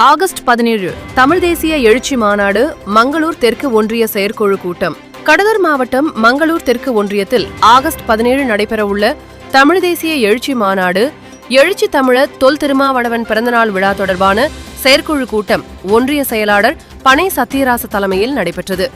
August 17 Tamil தேசிய எழுச்சி மாநாடு மங்களூர் தெற்கு ஒன்றிய செயற்குழு கூட்டம். கடலூர் மாவட்டம் மங்களூர் தெற்கு ஒன்றியத்தில் ஆகஸ்ட் 17 நடைபெறவுள்ள தமிழ் தேசிய எழுச்சி மாநாடு எழுச்சி தமிழர் தொல் திருமாவளவன் பிறந்தநாள் விழா தொடர்பான செயற்குழு கூட்டம் ஒன்றிய செயலாளர் பனை சத்தியராச தலைமையில் நடைபெற்றது.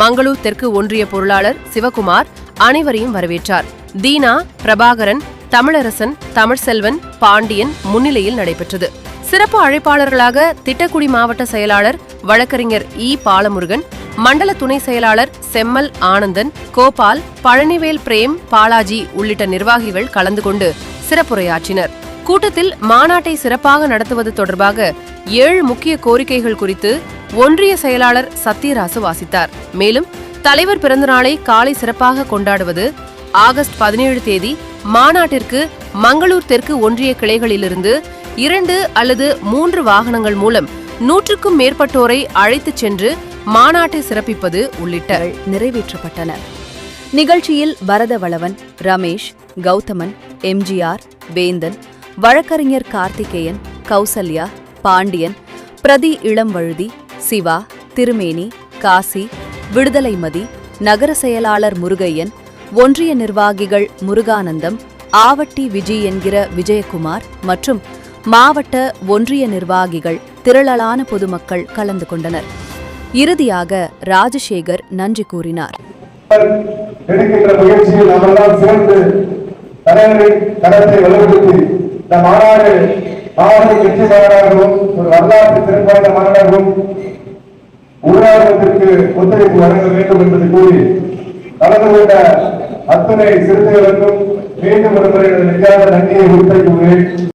மங்களூர் தெற்கு ஒன்றிய பொருளாளர் சிவகுமார் அனைவரையும் வரவேற்றார். தீனா, பிரபாகரன், தமிழரசன், தமிழ்செல்வன், பாண்டியன் முன்னிலையில் நடைபெற்றது. சிறப்பு அழைப்பாளர்களாக திட்டக்குடி மாவட்ட செயலாளர் வழக்கறிஞர் இ. பாலமுருகன், மண்டல துணை செயலாளர் செம்மல் ஆனந்தன், கோபால், பழனிவேல், பிரேம், பாலாஜி உள்ளிட்ட நிர்வாகிகள் கலந்து கொண்டு சிறப்புரையாற்றினர். கூட்டத்தில் மாநாட்டை சிறப்பாக நடத்துவது தொடர்பாக 7 முக்கிய கோரிக்கைகள் குறித்து ஒன்றிய செயலாளர் சத்தியராசு வாசித்தார். மேலும் தலைவர் பிறந்தநாளை காலை சிறப்பாக கொண்டாடுவது, ஆகஸ்ட் 17 தேதி மாநாட்டிற்கு மங்களூர் தெற்கு ஒன்றிய கிளைகளிலிருந்து 2 அல்லது 3 வாகனங்கள் மூலம் 100க்கும் மேற்பட்டோரை அழைத்துச் சென்று மாநாட்டை சிறப்பிப்பது உள்ளிட்ட நிறைவேற்றப்பட்டன. நிகழ்ச்சியில் பரதவளவன், ரமேஷ், கௌதமன், எம்ஜிஆர், வேந்தன், வழக்கறிஞர் கார்த்திகேயன், கௌசல்யா, பாண்டியன், பிரதி இளம்வழுதி, சிவா, திருமேனி, காசி, விடுதலைமதி, நகர செயலாளர் முருகையன், ஒன்றிய நிர்வாகிகள் முருகானந்தம், ஆவட்டி விஜி என்கிற விஜயகுமார் மற்றும் மாவட்ட ஒன்றிய நிர்வாகிகள், திரளான பொதுமக்கள் கலந்து கொண்டனர். இறுதியாக ராஜசேகர் நன்றி கூறினார். எடுக்கின்ற முயற்சியில் நாமெல்லாம் சேர்ந்து தலைவரின் கருத்தை வலுப்படுத்தி இந்த மாநாடு வெற்றி மாநாடாகவும் ஒரு வரலாற்று சிறப்பான மாநாடாகவும் ஊராட்சத்திற்கு ஒத்துழைப்பு வழங்க வேண்டும் என்பதை கூறி கலந்து கொண்ட அத்தனை சிறுத்தைகளுக்கும் மீண்டும் ஒரு முறை நன்றியை உறுதிப்படுத்துகிறேன்.